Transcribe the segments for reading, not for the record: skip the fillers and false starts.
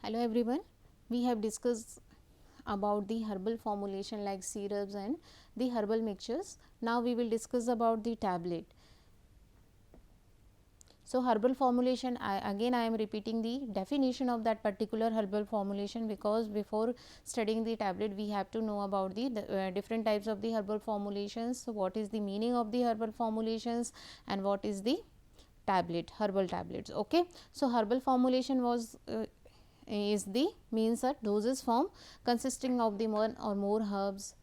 Hello everyone, we have discussed about the herbal formulation like syrups and the herbal mixtures. Now we will discuss about the tablet. So herbal formulation, I am repeating the definition of that particular herbal formulation, because before studying the tablet we have to know about the different types of the herbal formulations. So what is the meaning of the herbal formulations and what is the herbal tablets. Okay, so herbal formulation is the means a dosage form consisting of the one or more herbs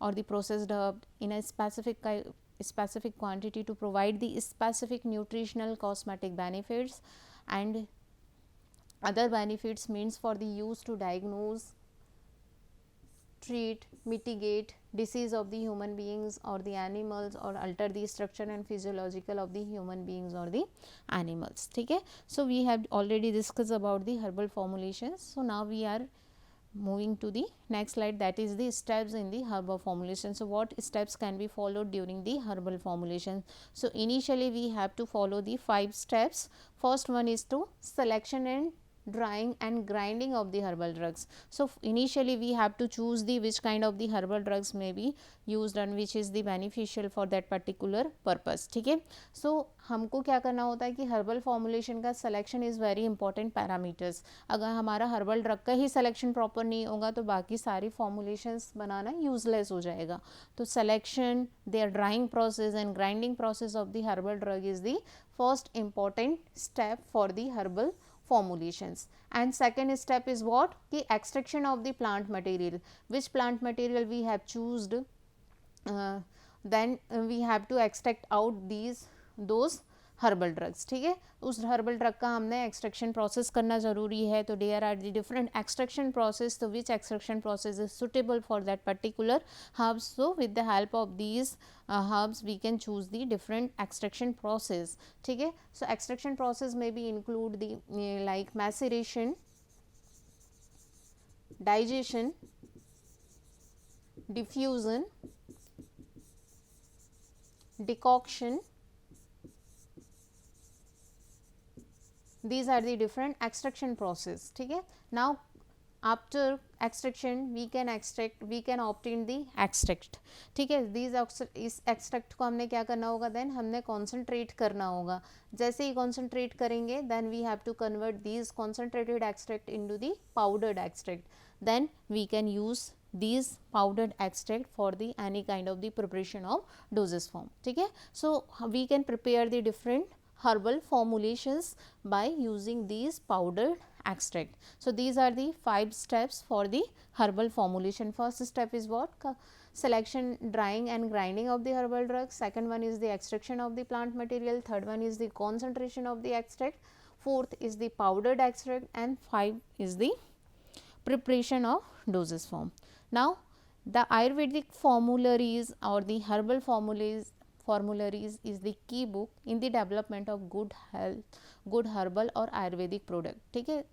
or the processed herb in a specific quantity to provide the specific nutritional cosmetic benefits and other benefits, means for the use to diagnose, treat, mitigate disease of the human beings or the animals, or alter the structure and physiological of the human beings or the animals. ठीक है, so we have already discussed about the herbal formulations. So now we are moving to the next slide, that is the steps in the herbal formulation. So what steps can be followed during the herbal formulation? So initially we have to follow the 5 steps. First one is to selection and drying and grinding of the herbal drugs. So initially we have to choose the which kind of the herbal drugs may be used and which is the beneficial for that particular purpose. ठीक है, so हमको क्या करना होता है कि herbal formulation का selection is very important parameters. अगर हमारा हर्बल ड्रग का ही सिलेक्शन प्रॉपर नहीं होगा तो बाकी सारी फॉर्मुलेशंस बनाना यूजलेस हो जाएगा. तो selection, their drying process and grinding process of the herbal drug is the first important step for the herbal formulations. And second step is what? The extraction of the plant material. Which plant material we have chosen, then we have to extract out those herbal drugs. ठीक है, उस herbal drug का हमने extraction process करना ज़रूरी है. तो there are the different extraction process. तो which extraction process is suitable for that particular herbs. So with the help of these herbs we can choose the different extraction process. ठीक है, so extraction process may be include the like maceration, digestion, diffusion, decoction. These are the different extraction process. ठीक है, now after extraction we can obtain the extract. ठीक है, इस extract को हमने क्या करना होगा, देन हमने कॉन्सेंट्रेट करना होगा. जैसे ही कॉन्सेंट्रेट करेंगे then we have to convert these concentrated extract into the powdered extract. Then we can use these powdered extract for the any kind of the preparation of dosage form. ठीक है, so we can prepare the different herbal formulations by using these powdered extract. So these are the 5 steps for the herbal formulation. First step is what? Selection, drying and grinding of the herbal drug. Second one is the extraction of the plant material. Third one is the concentration of the extract. Fourth is the powdered extract, and 5 is the preparation of dosage form. Now the Ayurvedic formularies or the herbal formularies is the key book in the development of good health, good herbal और Ayurvedic product. ठीक है,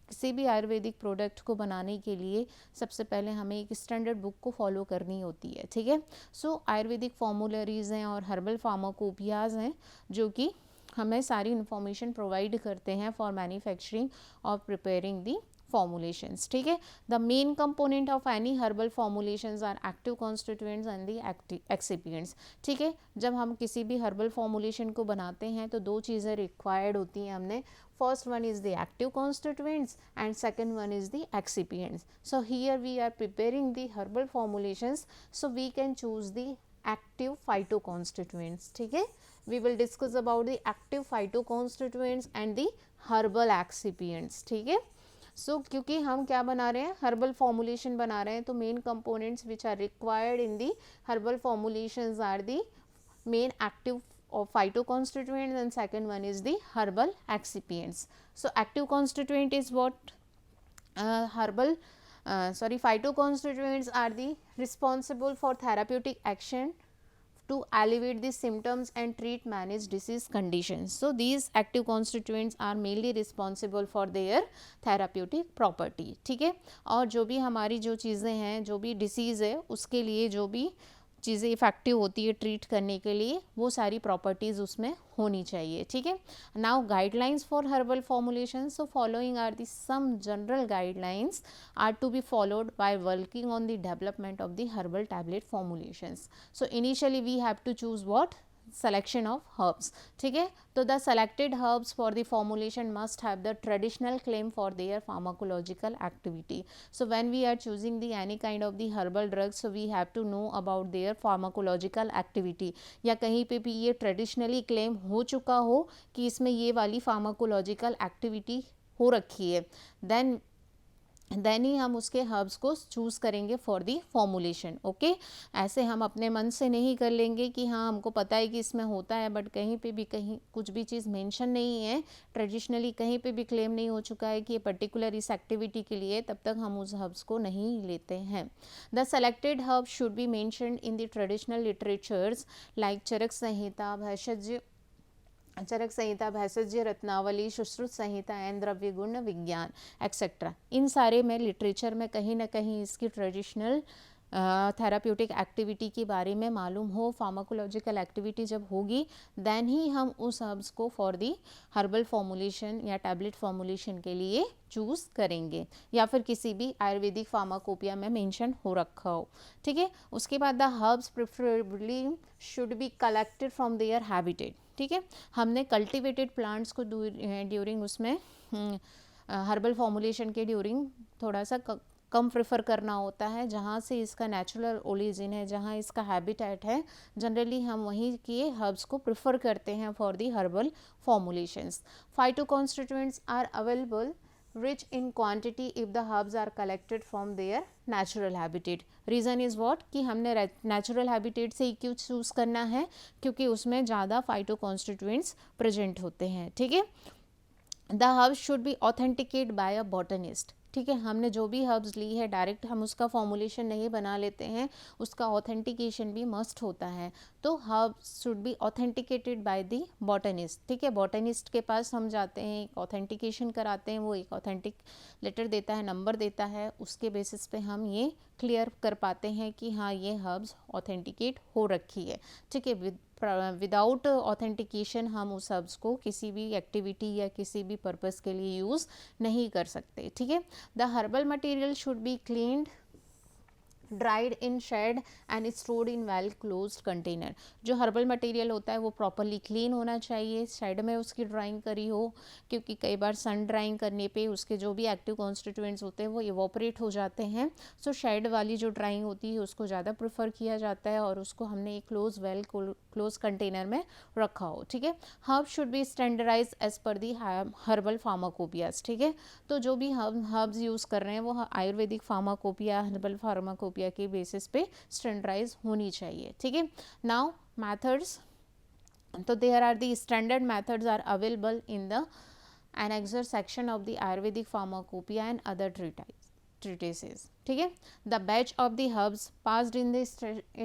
किसी भी Ayurvedic product को बनाने के लिए सबसे पहले हमें एक स्टैंडर्ड बुक को फॉलो करनी होती है. ठीक है, सो आयुर्वेदिक फॉर्मुलरीज हैं और हर्बल फार्माकोपियाज हैं जो कि हमें सारी इन्फॉर्मेशन प्रोवाइड करते हैं फॉर मैन्युफैक्चरिंग और प्रिपेयरिंग दी formulations. ठीक है, the main component of any herbal formulations are active constituents and the excipients. ठीक है, जब हम किसी भी herbal formulation को बनाते हैं तो 2 चीज़ें required होती हैं हमने. First one is the active constituents and second one is the excipients. So here we are preparing the herbal formulations, so we can choose the active phytoconstituents. ठीक है, we will discuss about the active phytoconstituents and the herbal excipients. ठीक है, सो क्योंकि हम क्या बना रहे हैं, हर्बल फॉर्मुलेशन बना रहे हैं, तो main components which are required in the herbal formulations are the main active phyto constituents and second one is the herbal excipients. So active constituent is what? Phyto constituents are the responsible for therapeutic action to alleviate the symptoms and treat manage disease conditions. So these active constituents are mainly responsible for their therapeutic property. ठीक है, और जो भी हमारी जो चीज़ें हैं, जो भी डिसीज़ है उसके लिए जो भी चीज़ें इफ़ेक्टिव होती है ट्रीट करने के लिए, वो सारी प्रॉपर्टीज़ उसमें होनी चाहिए, ठीक है। Now guidelines for herbal formulation, so following are the some general guidelines are to be followed by working on the development of the herbal tablet formulations. So initially we have to choose what, selection of herbs, ठीक है। तो the selected herbs for the formulation must have the traditional claim for their pharmacological activity. So when we are choosing the any kind of the herbal drugs, so we have to know about their pharmacological activity, या कहीं पे भी ये traditionally claim हो चुका हो कि इसमें ये वाली pharmacological activity हो रखी है, देन ही हम उसके हर्ब्स को चूज़ करेंगे फॉर दी फॉर्मुलेशन। ओके, ऐसे हम अपने मन से नहीं कर लेंगे कि हाँ हमको पता है कि इसमें होता है, बट कहीं पे भी कहीं कुछ भी चीज़ मेंशन नहीं है, ट्रेडिशनली कहीं पे भी क्लेम नहीं हो चुका है कि ये पर्टिकुलर इस एक्टिविटी के लिए, तब तक हम उस हर्ब्स को नहीं लेते हैं। The selected herb should be mentioned in the traditional literatures like Charaka Samhita, Bhaishajya Ratnavali, Sushruta Samhita and Dravya Guna विज्ञान एक्सेट्रा। इन सारे में लिटरेचर में कहीं ना कहीं इसकी ट्रेडिशनल थेराप्यूटिक एक्टिविटी के बारे में मालूम हो, फार्माकोलॉजिकल एक्टिविटी जब होगी देन ही हम उस हर्ब्स को फॉर दी हर्बल फॉर्मुलेशन या टैबलेट फॉर्मुलेशन के लिए चूज़ करेंगे, या फिर किसी भी आयुर्वेदिक फार्माकोपिया में मेंशन हो रखा हो, ठीक है। उसके बाद the herbs preferably should be collected from their habitat, ठीक है। हमने कल्टिवेटेड प्लांट्स को ड्यूरिंग उसमें हर्बल फॉर्मुलेशन के ड्यूरिंग थोड़ा सा कम प्रेफर करना होता है, जहाँ से इसका नेचुरल ओरिजिन है, जहाँ इसका हैबिटेट है, जनरली हम वहीं के हर्ब्स को प्रेफर करते हैं for the herbal formulations. Phytoconstituents are available rich in quantity if the herbs are collected from their natural habitat. Reason is what कि हमने नेचुरल हैबिटेट से ही क्यों चूज़ करना है, क्योंकि उसमें ज़्यादा फाइटो कॉन्स्टिट्यूएंट्स प्रेजेंट होते हैं, ठीक है। The herbs should be authenticate by a botanist, ठीक है। हमने जो भी हर्ब्स ली है डायरेक्ट हम उसका फॉर्मुलेशन नहीं बना लेते हैं, उसका ऑथेंटिकेशन भी मस्ट होता है। तो herbs should B authenticated by the botanist, ठीक है। बॉटनिस्ट के पास हम जाते हैं, एक ऑथेंटिकेशन कराते हैं, वो एक ऑथेंटिक लेटर देता है, नंबर देता है, उसके बेसिस पे हम ये क्लियर कर पाते हैं कि हाँ ये हर्ब्स ऑथेंटिकेट हो रखी है, ठीक है। विदाउट ऑथेंटिकेशन हम उस हर्ब्स को किसी भी एक्टिविटी या किसी भी पर्पस के लिए यूज़ नहीं कर सकते, ठीक है। The herbal material should be cleaned, dried in shade and stored in well closed container. जो हर्बल मटेरियल होता है वो प्रॉपरली क्लीन होना चाहिए, शेड में उसकी ड्राइंग करी हो, क्योंकि कई बार सन ड्राइंग करने पे उसके जो भी एक्टिव कॉन्स्टिट्यूएंट्स होते हैं वो इवोपरेट हो जाते हैं। सो शेड वाली जो ड्राइंग होती है उसको ज़्यादा प्रेफर किया जाता है, और उसको हमने एक वेल क्लोज कंटेनर में रखा हो, ठीक है। Herb should be standardize as per the herbal pharmacopoeias, ठीक है। तो जो भी हर्ब्स यूज़ कर रहे हैं वो आयुर्वेदिक फार्माकोपिया, हर्बल फार्माकोपिया के बेसिस पे स्टैंडर्डाइज होनी चाहिए, ठीक है। नाउ मेथड्स, तो there are the standard methods are available in the annexure section of the Ayurvedic Pharmacopoeia and other treatises, ठीक है। The batch of the herbs passed in the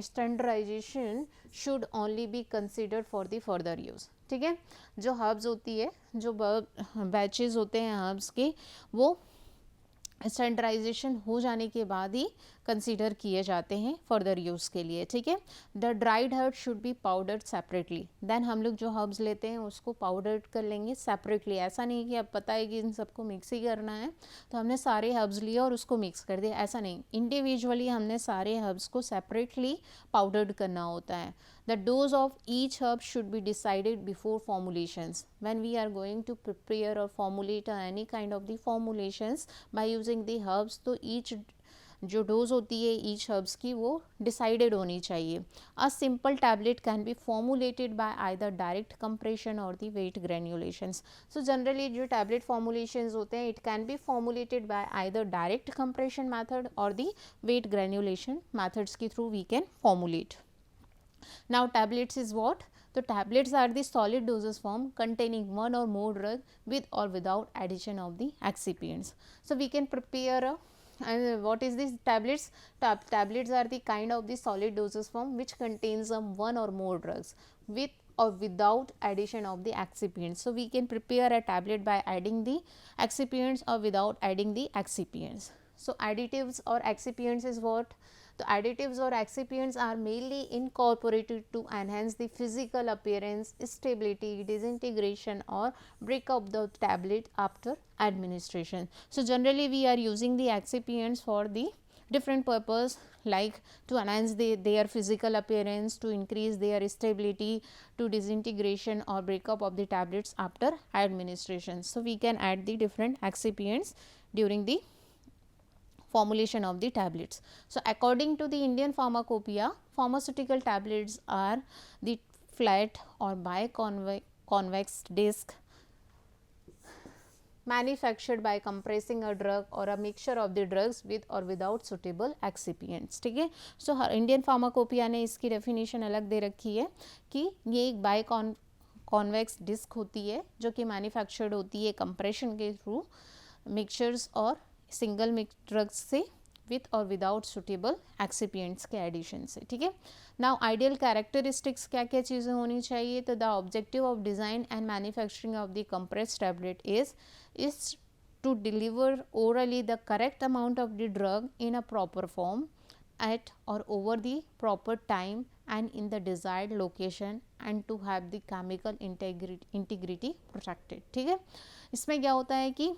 standardization should only be considered for the further use, ठीक है। जो herbs होती है, जो batches होते हैं हर्ब्स के, वो स्टैंडर्डाइजेशन हो जाने के बाद ही कंसीडर किए जाते हैं फर्दर यूज़ के लिए, ठीक है। The dried herb should be powdered separately, then हम लोग जो हर्ब्स लेते हैं उसको पाउडर्ड कर लेंगे सेपरेटली। ऐसा नहीं कि अब पता है कि इन सबको मिक्स ही करना है तो हमने सारे हर्ब्स लिए और उसको मिक्स कर दिया, ऐसा नहीं। इंडिविजुअली हमने सारे हर्ब्स को सेपरेटली पाउडर्ड करना होता है। The dose of each herb should be decided before formulations. When we are going to prepare or formulate any kind of the formulations by using the herbs, तो each जो dose होती है each herbs की वो decided होनी चाहिए। A simple tablet can be formulated by either direct compression और the wet granulations. So generally जो टैबलेट फॉर्मुलेशंस होते हैं it can be formulated by either direct compression method और दी वेट ग्रेन्युलेशन मैथड्स के through we can formulate. Now tablets is what? So tablets are the solid dosage form containing one or more drug with or without addition of the excipients. So we can prepare and what is this tablets? Tablets are the kind of the solid dosage form which contains one or more drugs with or without addition of the excipients. So we can prepare a tablet by adding the excipients or without adding the excipients. So additives or excipients is what? The additives or excipients are mainly incorporated to enhance the physical appearance, stability, disintegration or break up the tablet after administration. So generally we are using the excipients for the different purpose, like to enhance their physical appearance, to increase their stability, to disintegration or breakup of the tablets after administration. So we can add the different excipients during the formulation of the tablets. So according to the Indian Pharmacopoeia, pharmaceutical tablets are the flat or biconvex disc manufactured by compressing a drug or a mixture of the drugs with or without suitable excipients. ठीक है. So Indian pharmacopoeia ने इसकी definition अलग दे रखी है कि ये एक बाइकॉन्वेक्स डिस्क होती है जो कि मैन्युफैक्चर्ड होती है कंप्रेशन के थ्रू मिक्सचर्स और सिंगल ड्रग्स से विथ और विदाउट सुटेबल एक्सिपिएंट्स के एडिशन से. ठीक है. नाउ आइडियल कैरेक्टरिस्टिक्स क्या क्या चीज़ें होनी चाहिए. तो the objective of design and manufacturing of the compressed tablet is to deliver orally the correct amount of the drug in a proper form at or over the proper time and in the desired location and to have the chemical integrity protected. ठीक है. इसमें क्या होता है कि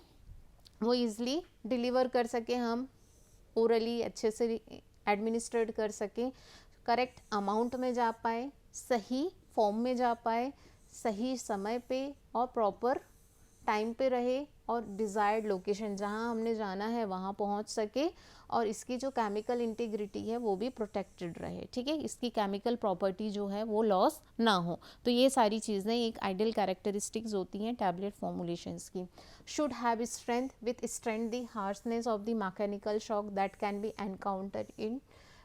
वो easily deliver कर सके, हम ओरली अच्छे से एडमिनिस्ट्रेट कर सकें, करेक्ट अमाउंट में जा पाए, सही फॉर्म में जा पाए, सही समय पे और प्रॉपर टाइम पे रहे और डिज़ायर्ड लोकेशन जहाँ हमने जाना है वहाँ पहुँच सके और इसकी जो केमिकल इंटीग्रिटी है वो भी प्रोटेक्टेड रहे. ठीक है. इसकी केमिकल प्रॉपर्टी जो है वो लॉस ना हो. तो ये सारी चीज़ें एक आइडियल कैरेक्टरिस्टिक्स होती हैं टैबलेट फॉर्मुलेशंस की. Should have strength with strength the harshness of the mechanical shock that can be encountered in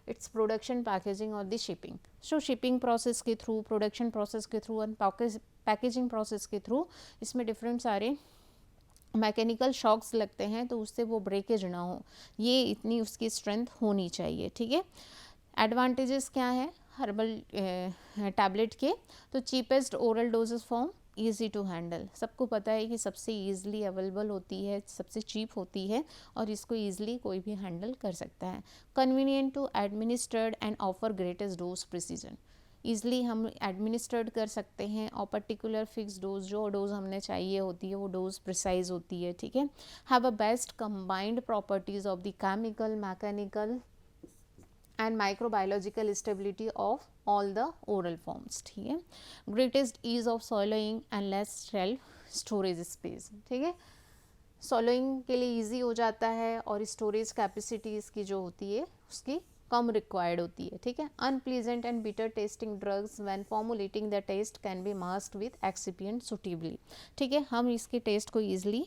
its production, packaging और the shipping. So shipping process के थ्रू, प्रोडक्शन प्रोसेस के through and packaging process के through इसमें different सारे mechanical shocks लगते हैं तो उससे वो ब्रेकेज ना हो, ये इतनी उसकी स्ट्रेंथ होनी चाहिए. ठीक है. एडवांटेजेस क्या है हर्बल टैबलेट के. तो cheapest oral doses form, easy to handle. सबको पता है कि सबसे ईजिली अवेलेबल होती है, सबसे चीप होती है और इसको ईजिली कोई भी हैंडल कर सकता है. Convenient to administered and offer greatest dose precision. Easily हम एडमिनिस्ट्रेट कर सकते हैं और पर्टिकुलर फिक्स डोज, जो डोज हमने चाहिए होती है वो डोज प्रिसाइज होती है. ठीक है. Have a best combined properties of the chemical, mechanical and microbiological stability of all the oral forms. ठीक है. Greatest ease of swallowing and less shelf storage space. ठीक है. सॉलोइंग के लिए ईजी हो जाता है और स्टोरेज कैपेसिटी इसकी जो होती है उसकी कम रिक्वायर्ड होती है. ठीक है. Unpleasant and bitter tasting drugs when formulating the taste can be masked with excipient suitably. ठीक है. हम इसके टेस्ट को ईजिली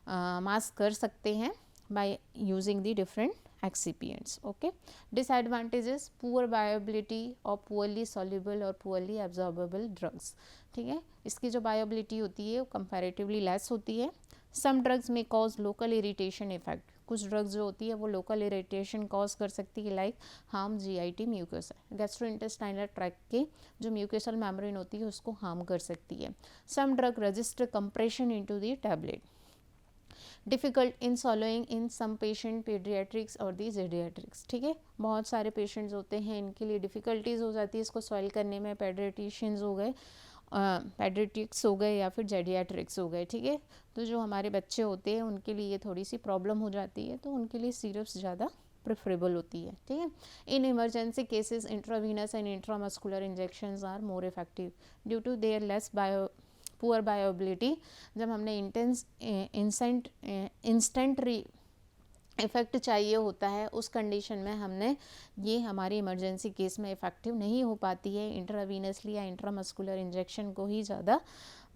मास्क कर सकते हैं bye using the different excipients. Okay. Disadvantages, poor बायोबिलिटी और पुअरली सॉल्युबल और पुअरली एब्जॉर्बेबल ड्रग्स. ठीक है. इसकी जो बायोबिलिटी होती है वो कंपैरेटिवली लेस होती है. सम ड्रग्स में कॉज लोकल इरिटेशन इफेक्ट. कुछ ड्रग्स जो होती है वो लोकल इरिटेशन कॉज कर सकती है, like harm GIT mucosa, gastrointestinal tract के जो म्यूकोसल मेम्ब्रेन होती है उसको हार्म कर सकती है. Some drug register compression into the tablet. Difficult in swallowing in some patient, paediatrics और दी जेडियाट्रिक्स. ठीक है. बहुत सारे पेशेंट्स होते हैं इनके लिए डिफ़िकल्टीज़ हो जाती है इसको सॉल्व करने में. पेडियाट्रिशियंस हो गए, पेडियाट्रिक्स हो गए या फिर जेडियाट्रिक्स हो गए. ठीक है. तो जो हमारे बच्चे होते हैं उनके लिए ये थोड़ी सी प्रॉब्लम हो जाती है तो उनके लिए सिरप्स ज़्यादा प्रेफरेबल होती है. ठीक है. In emergency cases intravenous and intramuscular injections are more effective due to their less poor bioavailability. जब हमने इंस्टेंट इफ़ेक्ट चाहिए होता है उस कंडीशन में हमने ये हमारी इमरजेंसी केस में इफ़ेक्टिव नहीं हो पाती है. इंट्रावीनसली या इंट्रामस्कुलर इंजेक्शन को ही ज़्यादा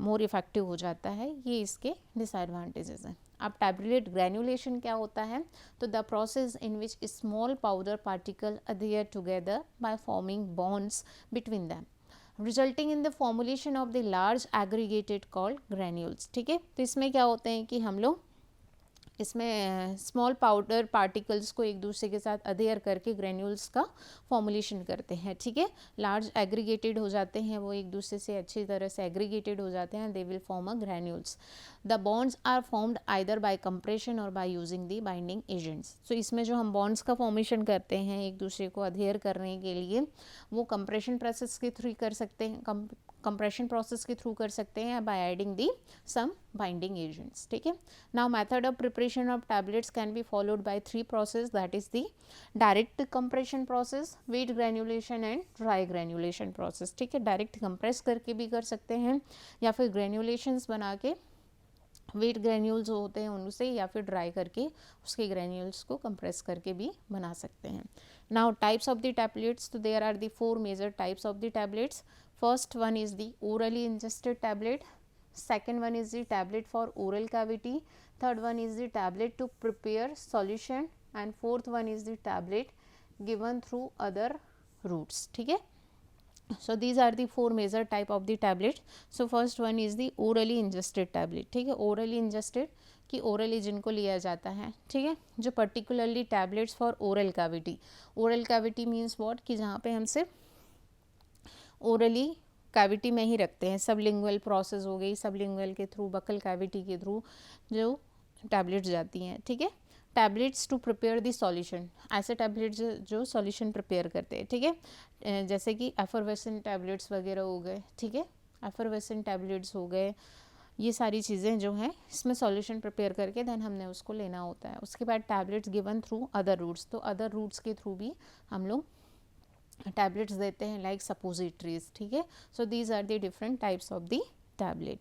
मोर इफ़ेक्टिव हो जाता है. ये इसके डिसएडवांटेजेस हैं. अब टैबलेट ग्रैन्युलेशन क्या होता है. तो the process in which small powder particle अधेयर together by forming bonds between them resulting in the formulation of the large aggregated called granules. ठीक है. तो इसमें क्या होते हैं कि हम लोग इसमें स्मॉल पाउडर पार्टिकल्स को एक दूसरे के साथ अधेयर करके ग्रेन्यूल्स का फॉर्मुलेशन करते हैं, ठीक है। लार्ज एग्रीगेटेड हो जाते हैं, वो एक दूसरे से अच्छी तरह से एग्रीगेटेड हो जाते हैं, they will form a granules. The bonds are formed either by compression or by using the binding agents. तो इसमें जो हम बॉन्ड्स का फॉर्मेशन करते हैं एक दूसरे को अधेयर करने के लिए, वो कंप्रेशन प्रोसेस के थ्रू कर सकते हैं, कंप्रेशन प्रोसेस के थ्रू कर सकते हैं by adding the some binding agents, ठीक है। Now method of preparation of tablets can be followed by 3 process, that is the direct compression process, wet granulation and dry granulation process, ठीक है। Direct compress करके भी कर सकते हैं या फिर ग्रेन्युलेशंस बना के वेट ग्रेन्यूल्स होते हैं उनसे, या फिर ड्राई करके उसके ग्रेन्यूल्स को कंप्रेस करके भी बना सकते हैं। Now types of the tablets, तो there are the 4 major types of the tablets. First one is the orally ingested tablet, second one is the tablet for oral cavity, third one is the tablet to prepare solution, and fourth one is the tablet given through other routes, ठीक है। so these are the 4 major type of the tablet. so first one is the orally ingested tablet, ठीक है। orally ingested कि orally जिनको लिया जाता है, ठीक है, जो particularly tablets for oral cavity, oral cavity means what, कि जहाँ पे हम सिर्फ orally कैविटी में ही रखते हैं, सबलिंगुअल प्रोसेस हो गई, सबलिंगुअल के थ्रू बकल कैविटी के थ्रू जो टैबलेट्स जाती हैं, ठीक है। Tablets to prepare the solution, ऐसे टैबलेट्स जो सॉल्यूशन प्रिपेयर करते हैं, ठीक है, जैसे कि एफरवेसेंट टैबलेट्स वगैरह हो गए, ठीक है, एफरवेसेंट टैबलेट्स हो गए, ये सारी चीज़ें जो हैं इसमें सॉल्यूशन प्रिपेयर करके देन हमने उसको लेना होता है। उसके बाद tablets given through other routes, तो अदर रूट्स के थ्रू भी हम लोग टैबलेट्स देते हैं लाइक सपोजिटरीज, ठीक है। So these are the different types of the tablet.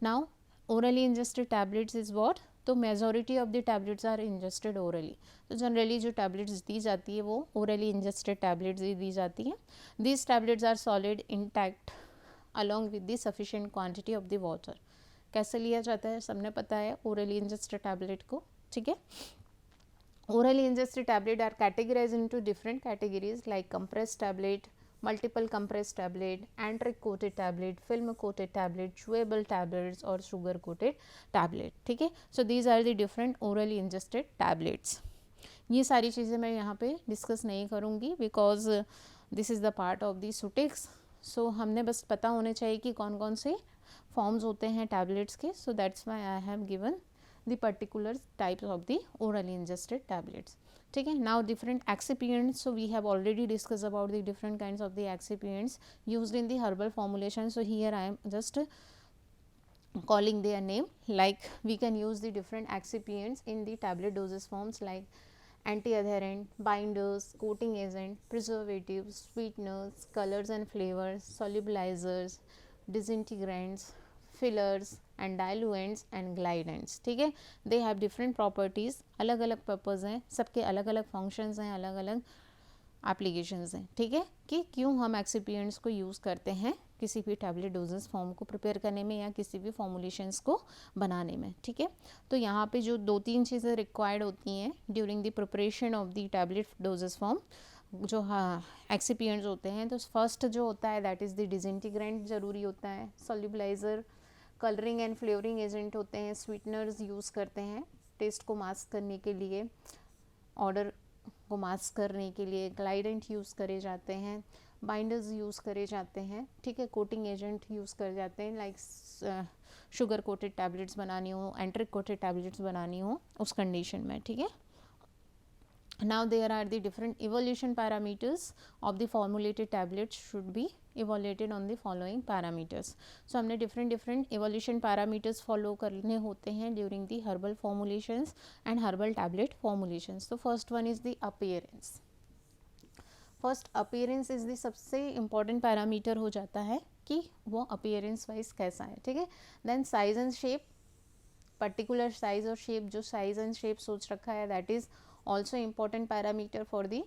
Now orally ingested tablets is what, तो majority of the tablets are ingested orally, तो जनरली जो टैबलेट्स दी जाती है वो ओरली इंजेस्टेड टैबलेट्स ही दी जाती हैं। These tablets are solid intact along with the sufficient quantity of the water. कैसे लिया जाता है सबने पता है ओरली इंजेस्टेड टैबलेट को, ठीक है। Orally ingested tablet are categorized into different categories like compressed tablet, multiple compressed tablet, antric coated tablet, film coated tablet, chewable tablets और sugar coated tablet, ठीक है। So these are the different orally ingested tablets. ये सारी चीज़ें मैं यहाँ पे discuss नहीं करूँगी because this is the part of the सुटिक्स। सो हमने बस पता होने चाहिए कि कौन कौन से फॉर्म्स होते हैं टैबलेट्स के, so that's why I have given the particular types of the orally ingested tablets, ठीक है। now different excipients, so we have already discussed about the different kinds of the excipients used in the herbal formulation, so here I am just calling their name, like we can use the different excipients in the tablet dosage forms like anti-adherent, binders, coating agent, preservatives, sweeteners, colors and flavors, solubilizers, disintegrants, fillers and diluents and glidants, ठीक है। They have different properties, अलग अलग purpose हैं, सबके अलग अलग functions हैं, अलग अलग एप्लीकेशंस हैं, ठीक है, कि क्यों हम एक्सिपिएंट्स को यूज़ करते हैं किसी भी टैबलेट डोजेस फॉर्म को प्रिपेयर करने में या किसी भी फॉर्मुलेशंस को बनाने में, ठीक है। तो यहाँ पे जो 2-3 चीज़ें रिक्वायर्ड होती हैं during the preparation of the tablet doses form, जो हाँ एक्सिपिएंट्स होते हैं, तो फर्स्ट जो होता है दैट इज़ द डिजिंटीग्रेंट ज़रूरी होता है, सोल्यूबलाइजर, कलरिंग एंड फ्लेवरिंग एजेंट होते हैं, स्वीटनर्स यूज़ करते हैं टेस्ट को मास्क करने के लिए, ऑर्डर को मास्क करने के लिए, ग्लाइडेंट यूज़ करे जाते हैं, बाइंडर्स यूज़ करे जाते हैं, ठीक है, कोटिंग एजेंट यूज़ कर जाते हैं लाइक शुगर कोटेड टैबलेट्स बनानी हो, एंट्रिक कोटेड टैबलेट्स बनानी हो उस कंडीशन में, ठीक है। Now there are the different evaluation parameters of the formulated tablets should be evaluated on the following parameters. So हमने different evaluation parameters follow करने होते हैं during the herbal formulations and herbal tablet formulations. So first one is the appearance. First appearance is the सबसे important parameter हो जाता है कि वो appearance wise कैसा है, ठीक है। Then size and shape, particular size और shape, जो size and shape सोच रखा है that is also important parameter for the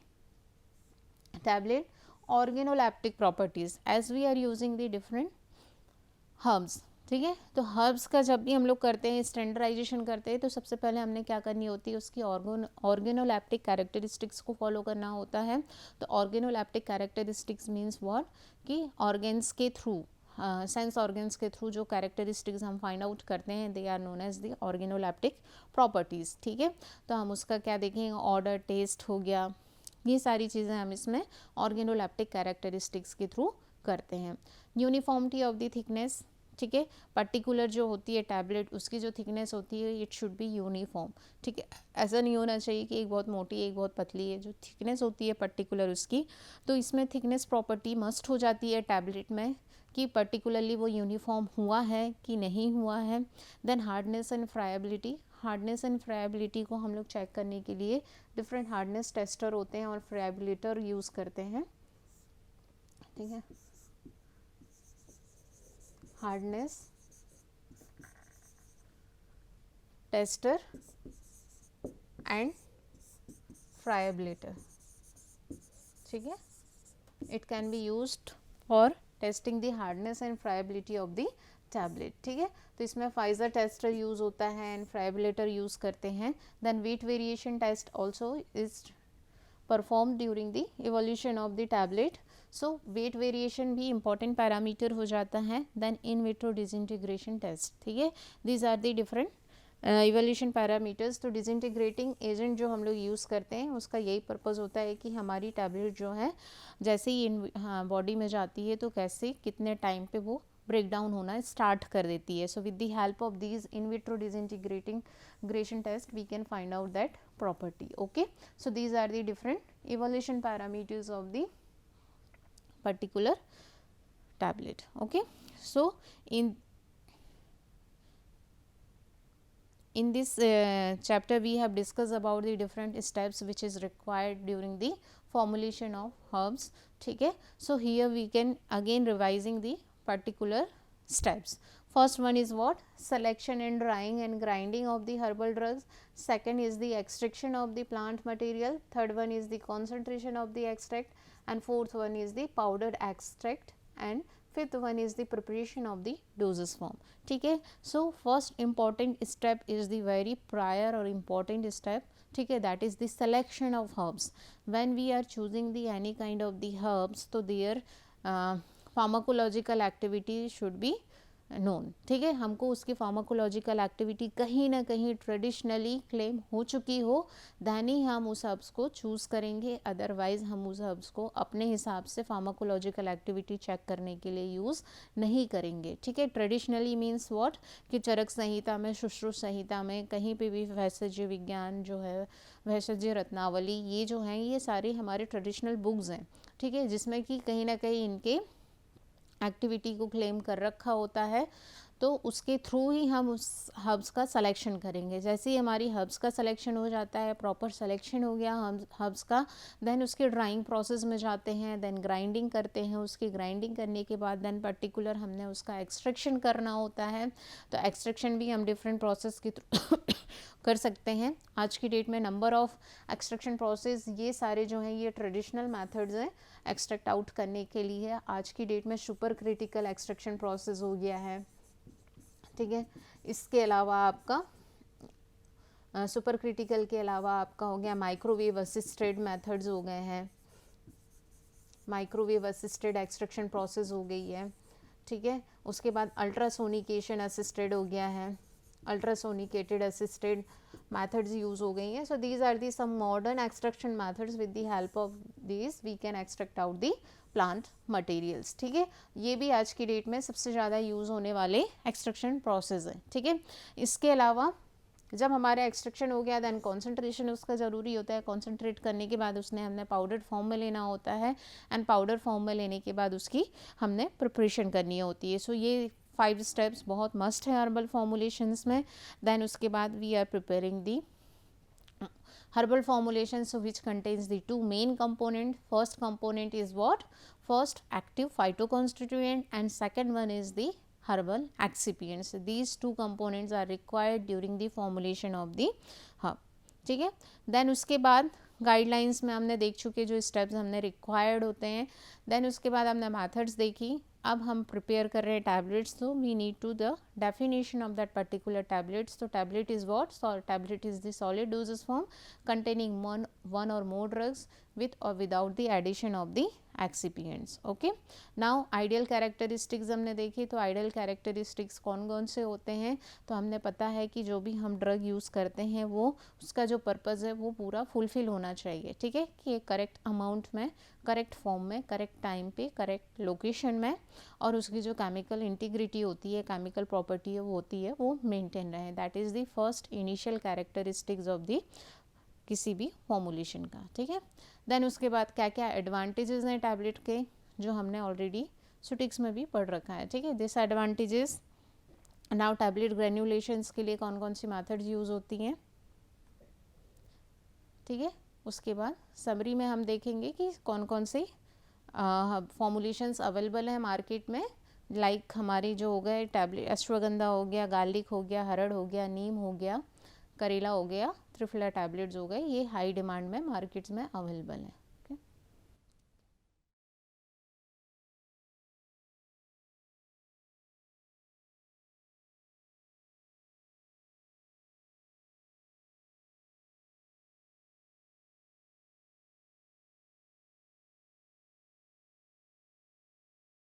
tablet. Organoleptic properties, as we are using the different herbs, ठीक है। तो हर्ब्स का जब भी हम लोग करते हैं, स्टैंडर्डाइजेशन करते हैं, तो सबसे पहले हमने क्या करनी होती है, उसकी ऑर्गेनोलैप्टिक कैरेक्टरिस्टिक्स को फॉलो करना होता है। तो ऑर्गेनोलैप्टिक कैरेक्टरिस्टिक्स मीन्स व्हाट, कि ऑर्गेन्स के थ्रू सेंस ऑर्गन्स के थ्रू जो कैरेक्टरिस्टिक्स हम फाइंड आउट करते हैं they are known as the organoleptic properties, ठीक है। तो हम उसका क्या देखेंगे, ऑर्डर, टेस्ट हो गया, ये सारी चीज़ें हम इसमें ऑर्गेनोलैप्टिक कैरेक्टरिस्टिक्स के थ्रू करते हैं। यूनिफॉर्मिटी ऑफ द थिकनेस, ठीक है, पर्टिकुलर जो होती है टैबलेट उसकी जो थिकनेस होती है इट शुड बी यूनिफॉर्म, ठीक है। ऐसा नहीं होना चाहिए कि एक बहुत मोटी एक बहुत पतली है, जो थिकनेस होती है पर्टिकुलर उसकी, तो इसमें थिकनेस प्रॉपर्टी मस्ट हो जाती है टैबलेट में कि पर्टिकुलरली वो यूनिफॉर्म हुआ है कि नहीं हुआ है। Then hardness and friability, hardness and friability को हम लोग चेक करने के लिए डिफरेंट हार्डनेस टेस्टर होते हैं और फ्रायबिलिटर यूज़ करते हैं, ठीक है। हार्डनेस टेस्टर एंड फ्रायबिलिटर, ठीक है। It can be used for testing the hardness and friability of the tablet, ठीक है। तो इसमें फाइजर टेस्टर यूज़ होता है एंड फ्रायबिलिटर यूज़ करते हैं। Then weight variation test also is perform during the evolution of the tablet. So weight variation भी important parameter हो जाता है। Then in vitro disintegration test, ठीक है। These are the different evolution parameters. तो disintegrating agent जो हम लोग यूज़ करते हैं उसका यही पर्पज़ होता है कि हमारी टैबलेट जो है जैसे ही बॉडी में जाती है तो कैसे कितने टाइम पे वो ब्रेक डाउन होना स्टार्ट कर देती है। So with the help of these in vitro disintegration test we can find out that property, okay. So these are the different evolution parameters of the particular tablet, okay. So in this chapter we have discussed about the different steps which is required during the formulation of herbs, ठीक है। So here we can again revising the particular steps. First one is what? Selection and drying and grinding of the herbal drugs. Second is the extraction of the plant material. Third one is the concentration of the extract. And fourth one is the powdered extract. And fifth one is the preparation of the dosage form, ठीक है। So first important step is the very prior or important step, ठीक है, that is the selection of herbs. When we are choosing the any kind of the herbs, तो their pharmacological activity should be known, ठीक है। हमको उसकी pharmacological activity कहीं ना कहीं ट्रेडिशनली क्लेम हो चुकी हो दैन ही हम उस हर्ब्स को चूज़ करेंगे, अदरवाइज हम उस हर्ब्स को अपने हिसाब से फार्माकोलॉजिकल एक्टिविटी चेक करने के लिए यूज़ नहीं करेंगे, ठीक है। ट्रेडिशनली मीन्स व्हाट कि चरक संहिता में, सुश्रुत संहिता में, कहीं पे भी भेषज विज्ञान जो है, भेषज रत्नावली, ये जो हैं ये सारे हमारे ट्रेडिशनल बुक्स हैं, ठीक है, जिसमें कि कहीं ना कहीं इनके एक्टिविटी को क्लेम कर रखा होता है। तो उसके थ्रू ही हम उस हर्ब्स का सिलेक्शन करेंगे। जैसे ही हमारी हर्ब्स का सिलेक्शन हो जाता है, प्रॉपर सिलेक्शन हो गया हर्ब्स का, देन उसके ड्राइंग प्रोसेस में जाते हैं, देन ग्राइंडिंग करते हैं। उसकी ग्राइंडिंग करने के बाद देन पर्टिकुलर हमने उसका एक्सट्रैक्शन करना होता है। तो एक्सट्रैक्शन भी हम डिफरेंट प्रोसेस के थ्रू कर सकते हैं। आज की डेट में नंबर ऑफ एक्सट्रैक्शन प्रोसेस ये सारे जो हैं ये ट्रेडिशनल मेथड्स हैं एक्सट्रैक्ट आउट करने के लिए। आज की डेट में सुपर क्रिटिकल एक्सट्रैक्शन प्रोसेस हो गया है, ठीक है। इसके अलावा आपका सुपर क्रिटिकल के अलावा आपका हो गया माइक्रोवेव असिस्टेड मेथड्स हो गए हैं, माइक्रोवेव असिस्टेड एक्सट्रैक्शन प्रोसेस हो गई है, ठीक है। उसके बाद अल्ट्रासोनिकेशन असिस्टेड हो गया है, अल्ट्रासोनिकेटेड असिस्टेड methods यूज हो गई हैं। So these are the some modern extraction methods with the help of these we can extract out the plant materials, ठीक है। ये भी आज की डेट में सबसे ज़्यादा यूज़ होने वाले एक्सट्रैक्शन प्रोसेस है, ठीक है। इसके अलावा जब हमारा एक्सट्रैक्शन हो गया दैन कॉन्सेंट्रेशन उसका ज़रूरी होता है। कॉन्सेंट्रेट करने के बाद उसने हमने पाउडर फॉर्म में लेना होता है एंड पाउडर फॉर्म में लेने के बाद उसकी हमने प्रिपरेशन करनी होती है। सो ये 5 स्टेप्स बहुत मस्ट है हर्बल फॉर्मुलेशंस में। देन उसके बाद we are preparing the herbal formulations which contains the two main component. First component is what? First active phytoconstituent and second one is the herbal excipients. These two components are required during the formulation of the herb, ठीक है। Then उसके बाद guidelines में हमने देख चुके जो steps हमने रिक्वायर्ड होते हैं। देन उसके बाद हमने मेथड्स देखी। अब हम प्रिपेयर कर रहे हैं टैबलेट्स, तो we need to the definition of that particular tablets. तो tablet is what? Tablet is the solid doses form containing one or more drugs with or without the addition of the excipients. Okay, now ideal characteristics हमने देखी, तो ideal characteristics कौन कौन से होते हैं, तो हमने पता है कि जो भी हम ड्रग यूज़ करते हैं वो उसका जो पर्पज़ है वो पूरा फुलफिल होना चाहिए, ठीक है, कि करेक्ट अमाउंट में, करेक्ट फॉर्म में, करेक्ट टाइम पे, करेक्ट लोकेशन में, और उसकी जो केमिकल इंटीग्रिटी होती है, केमिकल प्रॉपर्टी है वो होती है, वो मेंटेन रहे. That is the first initial characteristics of the किसी भी फॉर्मुलेशन का. ठीक है, देन उसके बाद क्या क्या एडवांटेजेस हैं टैबलेट के, जो हमने ऑलरेडी सुटिक्स में भी पढ़ रखा है. ठीक है, दिस एडवांटेजेस. नाउ टैबलेट ग्रेन्यूलेशंस के लिए कौन कौन सी मेथड्स यूज़ होती हैं. ठीक है, उसके बाद समरी में हम देखेंगे कि कौन कौन से फॉर्मुलेशंस अवेलेबल हैं मार्केट में. लाइक हमारी जो हो गए टैबलेट, अश्वगंधा हो गया, गार्लिक हो गया, हरड़ हो गया, नीम हो गया, करेला हो गया, त्रिफला टैबलेट्स हो गए, ये हाई डिमांड में मार्केट्स में अवेलेबल है.